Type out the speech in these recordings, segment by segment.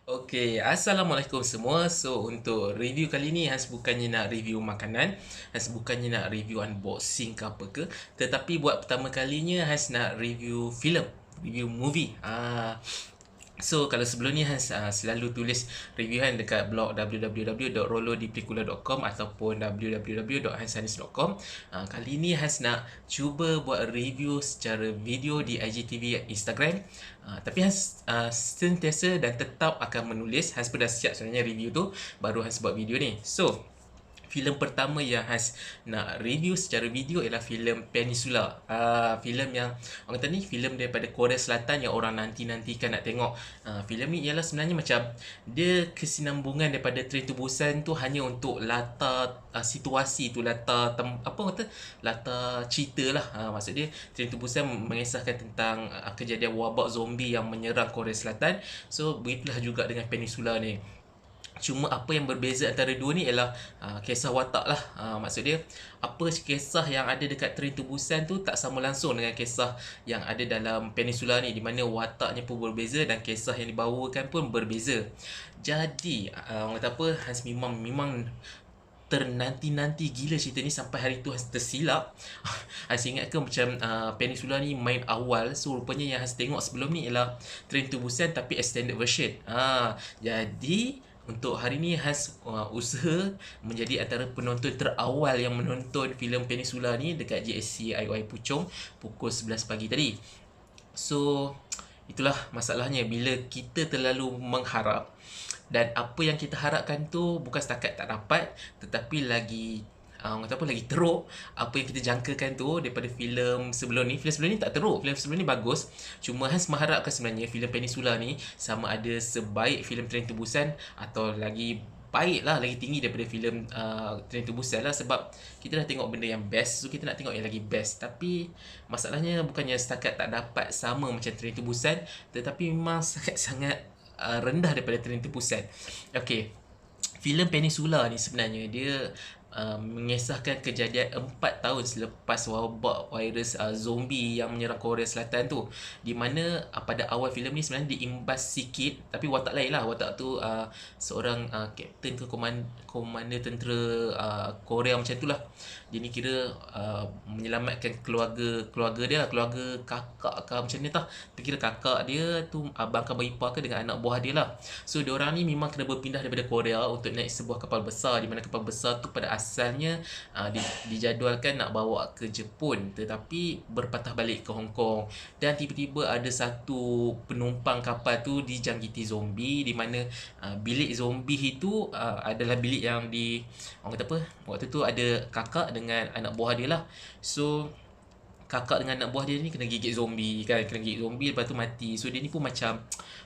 Okey, Assalamualaikum semua. So, untuk review kali ni Hans bukannya nak review makanan, Hans bukannya nak review unboxing ke apa ke, tetapi buat pertama kalinya Hans nak review filem, review movie. So kalau sebelum ni Hans selalu tulis review Han dekat blog www.rolodiplikula.com ataupun www.hanshanis.com. Kali ni Hans nak cuba buat review secara video di IGTV Instagram. Tapi Hans sentiasa dan tetap akan menulis. Hans pun dah siap sebenarnya review tu, baru Hans buat video ni. So filem pertama yang Hans nak review secara video ialah filem Peninsula. Filem yang orang kata ni filem daripada Korea Selatan yang orang nanti-nantikan nak tengok. Filem ni ialah sebenarnya macam dia kesinambungan daripada Train to Busan tu hanya untuk latar situasi tu, apa kata, latar cerita lah. Maksud dia Train to Busan mengisahkan tentang kejadian wabak zombie yang menyerang Korea Selatan. So begitulah juga dengan Peninsula ni. Cuma apa yang berbeza antara dua ni ialah kisah watak lah. Maksud dia apa kisah yang ada dekat Train to Busan tu tak sama langsung dengan kisah yang ada dalam Peninsula ni, di mana wataknya pun berbeza dan kisah yang dibawakan pun berbeza. Jadi orang kata apa, Hans memang ternanti-nanti gila cerita ni sampai hari tu Hans tersilap. Hans ingat ke macam Peninsula ni main awal. So rupanya yang Hans tengok sebelum ni ialah Train to Busan tapi extended version. Jadi untuk hari ni Hans usaha menjadi antara penonton terawal yang menonton filem Peninsula ni dekat GSC IOI Puchong pukul 11 pagi tadi. So itulah masalahnya bila kita terlalu mengharap dan apa yang kita harapkan tu bukan setakat tak dapat, tetapi lagi orang kata apa, lagi teruk apa yang kita jangkakan tu daripada filem sebelum ni. Filem sebelum ni tak teruk, filem sebelum ni bagus. Cuma Hans mengharapkan sebenarnya filem Peninsula ni sama ada sebaik filem Train to Busan atau lagi baik lah, lagi tinggi daripada filem Train to Busan lah, sebab kita dah tengok benda yang best, so kita nak tengok yang lagi best. Tapi masalahnya bukannya setakat tak dapat sama macam Train to Busan, tetapi memang sangat-sangat rendah daripada Train to Busan. Okay, filem Peninsula ni sebenarnya dia mengisahkan kejadian 4 tahun selepas wabak virus zombie yang menyerang Korea Selatan tu, di mana pada awal filem ni sebenarnya diimbas sikit, tapi watak lain lah. Watak tu seorang kapten ke komander tentera Korea macam tu lah. Dia ni kira menyelamatkan keluarga dia lah, keluarga kakak ke macam ni tah. Tapi kira kakak dia tu abang ke ipar ke dengan anak buah dia lah. So diorang ni memang kena berpindah daripada Korea untuk naik sebuah kapal besar, di mana kapal besar tu pada asalnya dijadualkan nak bawa ke Jepun, tetapi berpatah balik ke Hong Kong. Dan tiba-tiba ada satu penumpang kapal tu dijangkiti zombie, di mana bilik zombie itu adalah bilik yang orang kata apa, waktu tu ada kakak dengan anak buah dia lah. So kakak dengan anak buah dia ni kena gigit zombie kan, kena gigit zombie, lepas tu mati. So dia ni pun macam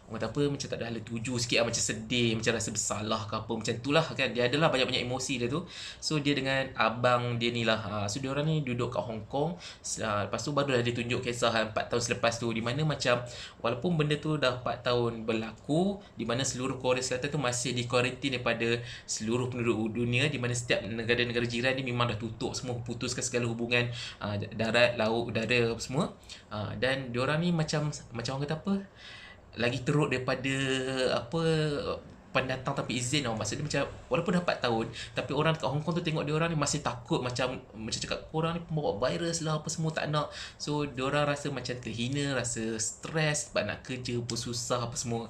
orang kata apa, macam tak ada hala tuju sikit lah, macam sedih, macam rasa bersalah ke apa macam tu lah kan. Dia adalah banyak-banyak emosi dia tu. So dia dengan abang dia ni lah, so dia orang ni duduk kat Hong Kong. Lepas tu barulah dia tunjuk kisah 4 tahun selepas tu, di mana macam walaupun benda tu dah 4 tahun berlaku, di mana seluruh Korea Selatan tu masih dikuarantin daripada seluruh penduduk dunia, di mana setiap negara-negara jiran ni memang dah tutup semua, putuskan segala hubungan darat, laut, udara apa semua. Dan diorang ni macam orang kata apa, lagi teruk daripada apa, pendatang tanpa izin tau. Maksudnya macam walaupun dah 4 tahun, tapi orang dekat Hong Kong tu tengok diorang ni masih takut, macam cakap korang ni pembawa virus lah apa semua, tak nak. So diorang rasa macam terhina, rasa stres sebab nak kerja pun susah apa semua.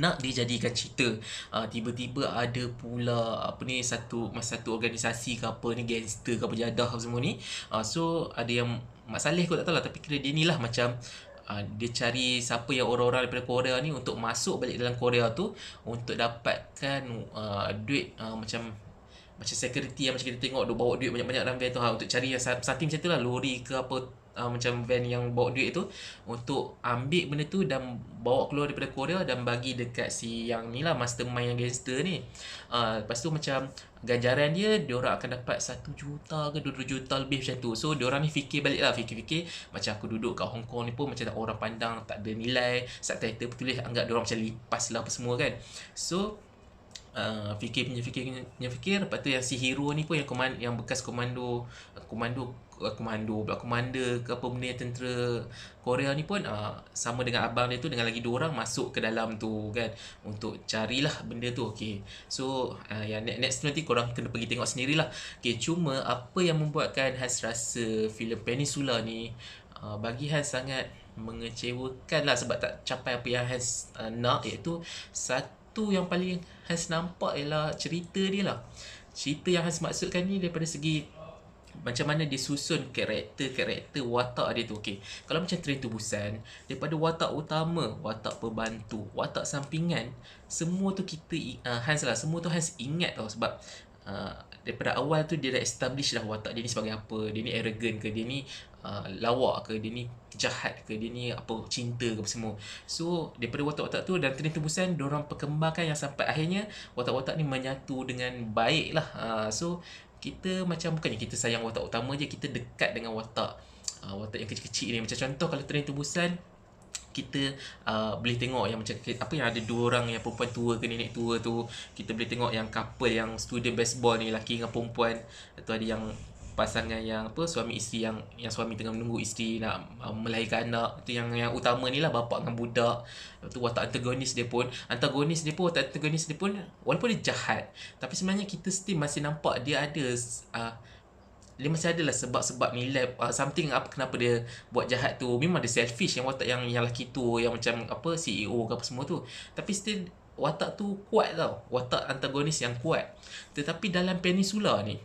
Nak dijadikan cerita, tiba-tiba ada pula apa ni, satu organisasi ke apa ni, gangster ke apa jadah apa semua ni. So ada yang Mak Saleh kot tak tahu lah, tapi kira dia ni lah macam dia cari siapa yang orang-orang daripada Korea ni untuk masuk balik dalam Korea tu untuk dapatkan duit, macam security yang macam kita tengok dia bawa duit banyak-banyak dalam van tu, untuk cari yang something macam tu lah, lori ke apa, macam van yang bawa duit tu, untuk ambil benda tu dan bawa keluar daripada Korea dan bagi dekat si yang ni lah, mastermind yang gangster ni. Lepas tu macam ganjaran dia, diorang akan dapat 1 juta ke 2 juta lebih macam tu. So diorang ni fikir balik lah, fikir-fikir macam aku duduk kat Hong Kong ni pun macam orang pandang tak ada nilai, subtitle pun tulis anggap diorang macam lipas lah apa semua kan. So fikir. Lepas tu yang si hero ni pun yang bekas komando komando pula, komander ke apa benda tentera Korea ni pun sama dengan abang dia tu dengan lagi 2 orang masuk ke dalam tu kan untuk carilah benda tu. Okay, so yang next nanti korang kena pergi tengok sendirilah. Okay, cuma apa yang membuatkan Hans rasa filem Peninsula ni bagi Hans sangat mengecewakan lah sebab tak capai apa yang Hans nak, iaitu satu yang paling Hans nampak ialah cerita dia lah. Cerita yang Hans maksudkan ni daripada segi macam mana dia susun karakter watak dia tu. Okay, kalau macam Train to Busan, daripada watak utama, watak pembantu, watak sampingan, semua tu kita semua tu Hans ingat tau. Sebab daripada awal tu dia dah establish lah watak dia ni sebagai apa. Dia ni arrogant ke, dia ni lawak ke, dia ni jahat ke, dia ni apa, cinta ke, apa semua. So daripada watak-watak tu dan Train to Busan diorang perkembangkan yang sampai akhirnya watak-watak ni menyatu dengan baik lah. So kita macam bukannya kita sayang watak utama je, kita dekat dengan watak yang kecil-kecil ni. Macam contoh kalau Train to Busan, kita boleh tengok yang macam apa yang ada 2 orang yang perempuan tua ke nenek tua tu. Kita boleh tengok yang couple yang student baseball ni, lelaki dengan perempuan. Atau ada yang pasangan yang apa, suami isteri yang suami tengah menunggu isteri nak melahirkan anak. Itu yang utama ni lah, bapa dengan budak. Lepas tu watak antagonis dia pun watak antagonis dia pun walaupun dia jahat, tapi sebenarnya kita still masih nampak dia ada dia masih ada lah sebab-sebab nilai something apa kenapa dia buat jahat tu. Memang dia selfish yang watak yang lelaki tu yang macam apa CEO ke apa semua tu, tapi still watak tu kuat tau, watak antagonis yang kuat. Tetapi dalam Peninsula ni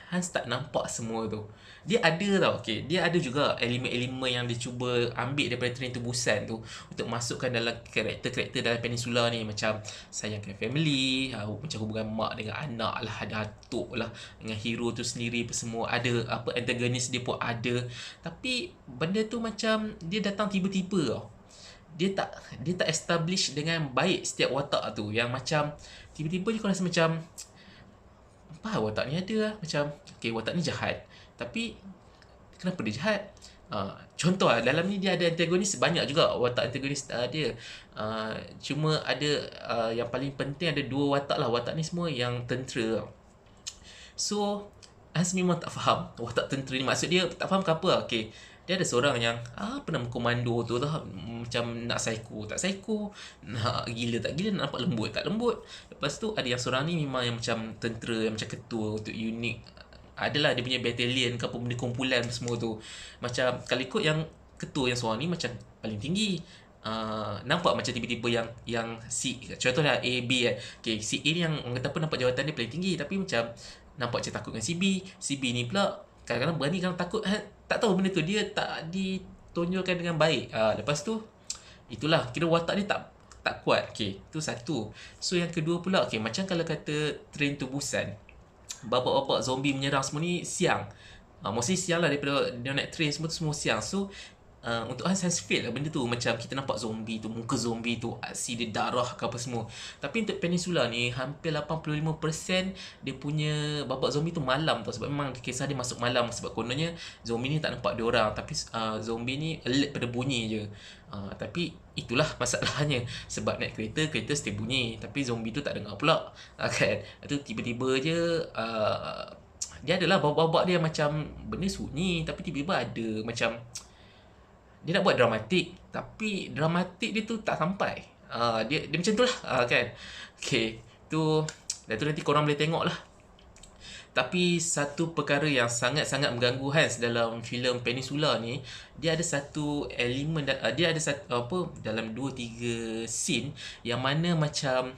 Hans tak nampak semua tu. Dia ada tau, okay, dia ada juga elemen-elemen yang dia cuba ambil daripada Train to Busan tu untuk masukkan dalam karakter-karakter dalam Peninsula ni. Macam sayangkan family, macam hubungan mak dengan anak lah, ada atuk lah, dengan hero tu sendiri apa semua. Ada apa, antagonis dia pun ada. Tapi benda tu macam dia datang tiba-tiba tau. Dia tak establish dengan baik setiap watak tu. Yang macam tiba-tiba je kau rasa macam apa watak ni ada lah. Macam okay, watak ni jahat, tapi kenapa dia jahat? Contoh lah, dalam ni dia ada antagonis banyak juga watak antagonis dia. Cuma ada yang paling penting ada 2 watak lah. Watak ni semua yang tentera. So Hans memang tak faham watak tentera ni. Maksud dia tak faham ke apa. Okay, dia ada seorang yang apa nama komando tu lah, macam nak psycho tak psycho, nak gila tak gila, nak nampak lembut tak lembut. Lepas tu ada yang seorang ni memang yang macam tentera, yang macam ketua untuk unit, adalah dia punya battalion ke apa benda, kumpulan semua tu. Macam kalau ikut yang ketua yang seorang ni macam paling tinggi. Nampak macam tiba-tiba yang C, contohlah A, B kan. Okay, si A ni yang orang kata apa, nampak jawatan dia paling tinggi, tapi macam nampak macam takut dengan si B ni pula kadang-kadang berani, kadang takut. Tak tahu benda tu, dia tak ditonjolkan dengan baik. Lepas tu itulah, kira watak dia tak kuat. Okay, tu satu. So yang kedua pula, okay, macam kalau kata Train to Busan, babak-babak zombie menyerang semua ni siang. Mostly siang lah, daripada dia naik train semua tu semua siang. So untuk Hans fail lah benda tu. Macam kita nampak zombie tu, muka zombie tu, aksi dia darah ke apa semua. Tapi untuk Peninsula ni hampir 85% dia punya babak zombie tu malam tau. Sebab memang kisah dia masuk malam. Sebab kononnya zombie ni tak nampak dia orang, tapi zombie ni alert pada bunyi je. Tapi itulah masalahnya. Sebab naik kereta still bunyi, tapi zombie tu tak dengar pula. Kan? Itu tiba-tiba je dia adalah babak-babak dia macam benda sunyi, tapi tiba-tiba ada macam dia nak buat dramatik, tapi dramatik dia tu tak sampai. Dia macam tu lah, kan. Okay, tu dan tu nanti korang boleh tengok lah. Tapi satu perkara yang sangat-sangat mengganggu Hans dalam filem Peninsula ni, dia ada satu elemen, dia ada satu apa, dalam 2-3 scene yang mana macam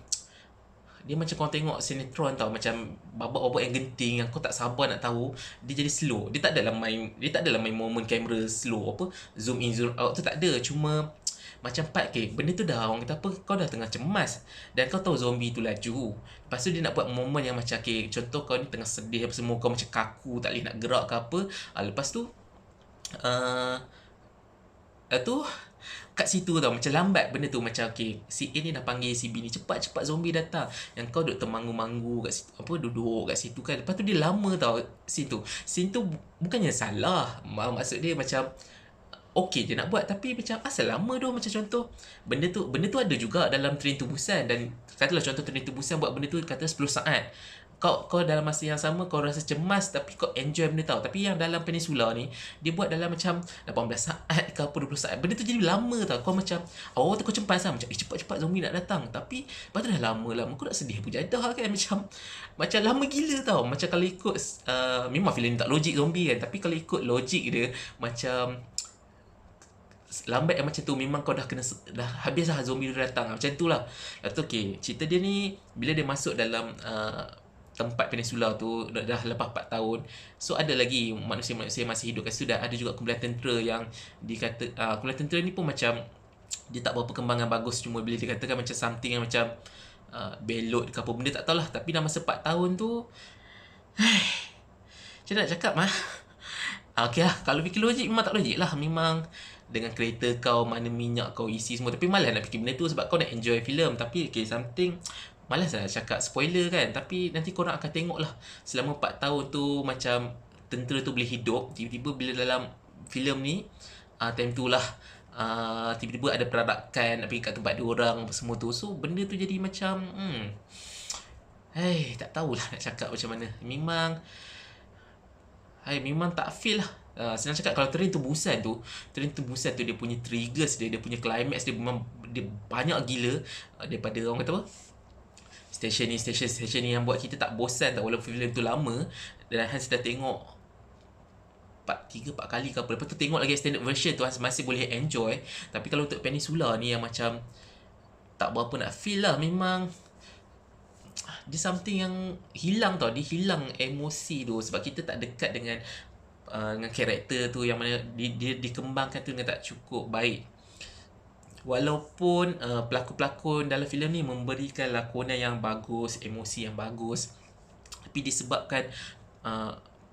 dia macam kau tengok sinetron tau, macam babak-babak yang genting yang kau tak sabar nak tahu, dia jadi slow. Dia tak adalah main moment kamera slow, apa zoom in zoom out tu tak ada. Cuma macam part benda tu dah orang kata apa, kau dah tengah cemas dan kau tahu zombie tu laju. Lepas tu dia nak buat moment yang macam contoh kau ni tengah sedih apa semua, kau macam kaku tak boleh nak gerak ke apa. Lepas tu kat situ tau, macam lambat benda tu. Macam si A ni dah panggil si B ni, cepat-cepat zombie datang, yang kau duduk termanggu-manggu kat situ, apa duduk kat situ kan. Lepas tu dia lama tau scene tu bukannya salah, maksud dia macam okey je nak buat, tapi macam asal lama doh. Macam contoh benda tu ada juga dalam Train to Busan. Dan katalah contoh Train to Busan buat benda tu kata 10 saat, kau dalam masa yang sama kau rasa cemas tapi kau enjoy benda tau. Tapi yang dalam Peninsula ni dia buat dalam macam 18 saat ke apa 20 saat. Benda tu jadi lama tau. Kau macam awal tu kau cemas lah macam cepat-cepat zombie nak datang. Tapi lepas tu dah lama-lama kau nak sedih pun jadah kan. Macam lama gila tau. Macam kalau ikut memang filem ni tak logik zombie kan. Tapi kalau ikut logik dia macam lambat yang macam tu memang kau dah habis lah zombie tu datang macam tu lah. Lepas tu okay, cerita dia ni bila dia masuk dalam tempat Peninsula tu dah lepas 4 tahun. So ada lagi manusia-manusia yang masih hidup kat situ. Dan ada juga kumpulan tentera yang dikata kumpulan tentera ni pun macam dia tak berapa perkembangan bagus. Cuma bila dikatakan macam something yang macam belot ke apa benda tak tahulah. Tapi dalam masa 4 tahun tu macam nak cakap okay lah, kalau fikir logik memang tak logik lah. Memang dengan kereta kau, mana minyak kau isi semua. Tapi malas nak fikir benda tu sebab kau nak enjoy filem. Tapi okay, something malas lah cakap spoiler kan. Tapi nanti korang akan tengok lah selama 4 tahun tu macam tentera tu boleh hidup. Tiba-tiba bila dalam filem ni time tu lah tiba-tiba ada peradakan nak pergi kat tempat dia orang semua tu. So benda tu jadi macam tak tahulah nak cakap macam mana. Memang tak feel lah. Senang cakap kalau Train to Busan tu dia punya triggers dia punya climax dia memang dia banyak gila daripada orang kata apa station ni yang buat kita tak bosan tak walaupun filem tu lama. Dan Hans dah tengok 3-4 kali ke apa. Lepas tu tengok lagi extended version tu Hans masih boleh enjoy. Tapi kalau untuk Peninsula ni yang macam tak berapa nak feel lah. Memang dia something yang hilang tau. Dia hilang emosi tu sebab kita tak dekat dengan karakter tu yang mana dia dikembangkan tu dengan tak cukup baik. Walaupun pelakon-pelakon dalam filem ni memberikan lakonan yang bagus, emosi yang bagus, tapi disebabkan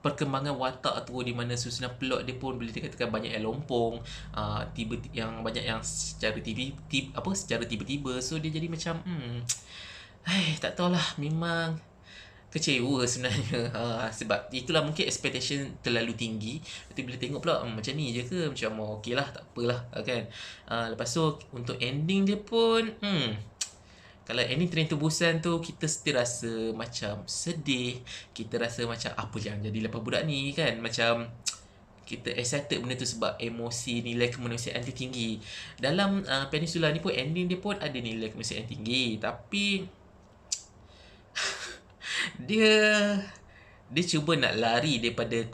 perkembangan watak tu di mana susunan plot dia pun boleh dikatakan banyak yang lompong, banyak yang secara tiba-tiba. So dia jadi macam tak tahulah, memang kecewa sebenarnya. Sebab itulah mungkin expectation terlalu tinggi. Tapi bila tengok pula macam ni je ke, macam okey lah, tak apalah kan. Lepas tu untuk ending dia pun kalau ending Train to Busan tu kita still rasa macam sedih. Kita rasa macam apa yang jadi lepas budak ni kan. Macam kita excited benda tu sebab emosi, nilai kemanusiaan dia tinggi. Dalam Peninsula ni pun ending dia pun ada nilai kemanusiaan tinggi. Tapi dia cuba nak lari daripada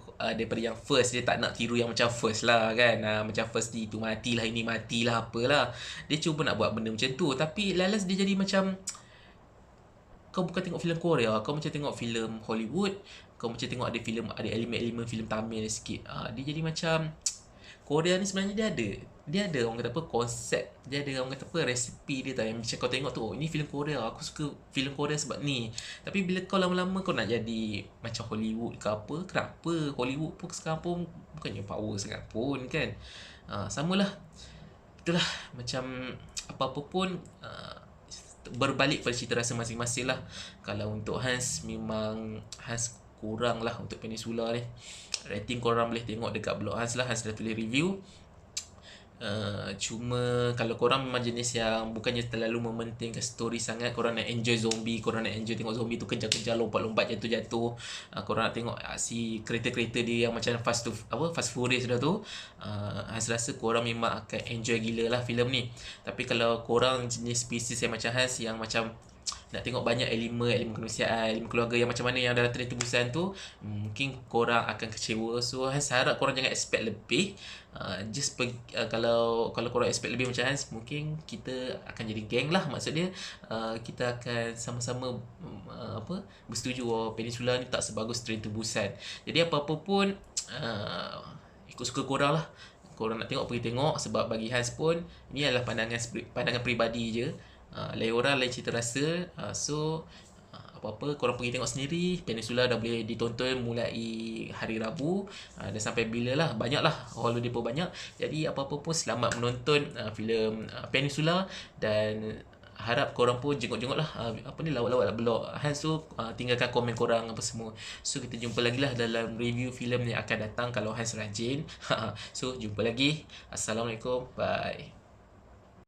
yang first. Dia tak nak tiru yang macam first lah kan. Macam first ni tu matilah, ini matilah, apalah. Dia cuba nak buat benda macam tu. Tapi last dia jadi macam kau bukan tengok filem Korea, kau macam tengok filem Hollywood. Kau macam tengok ada elemen-elemen filem Tamil sikit. Dia jadi macam Korea ni sebenarnya dia ada orang kata apa konsep, dia ada orang kata apa resipi dia tau yang macam kau tengok tu, ini filem Korea, aku suka filem Korea sebab ni. Tapi bila kau lama-lama kau nak jadi macam Hollywood ke apa, kenapa Hollywood pun sekarang pun bukannya power sangat pun kan. Samalah, itulah macam apa-apa pun berbalik pada cerita rasa masing-masing lah. Kalau untuk Hans, memang Hans kurang lah untuk Peninsula ni. Rating korang boleh tengok dekat blog Hans lah. Hans dah tulis review. Cuma kalau korang memang jenis yang bukannya terlalu mementingkan story sangat, korang nak enjoy zombie, korang nak enjoy tengok zombie tu kejar-kejar, lompat-lompat, jatuh-jatuh, korang nak tengok si kereta-kereta dia yang macam Fast Furious dah tu, Hans rasa korang memang akan enjoy gila lah filem ni. Tapi kalau korang jenis spesies yang macam Hans, yang macam nak tengok banyak elemen kemanusiaan, elemen keluarga yang macam mana yang dalam Train to Busan tu, mungkin korang akan kecewa. So Hans harap korang jangan expect lebih. Just kalau korang expect lebih macam Hans, mungkin kita akan jadi geng lah. Maksud dia kita akan sama-sama bersetuju Peninsula ni tak sebagus Train to Busan. Jadi apa-apa pun ikut suka korang lah. Korang nak tengok pergi tengok. Sebab bagi Hans pun ini adalah pandangan peribadi je. Lain orang, lain cerita rasa. So apa-apa korang pergi tengok sendiri. Peninsula dah boleh ditonton mulai hari Rabu dan sampai bila lah, banyak lah, holiday pun banyak. Jadi apa-apa pun selamat menonton filem Peninsula. Dan harap korang pun jenguk-jenguk lah lawak-lawak lah blog Hans tu. Tinggalkan komen korang apa semua. So kita jumpa lagi lah dalam review filem yang akan datang kalau Hans rajin. So jumpa lagi. Assalamualaikum, bye.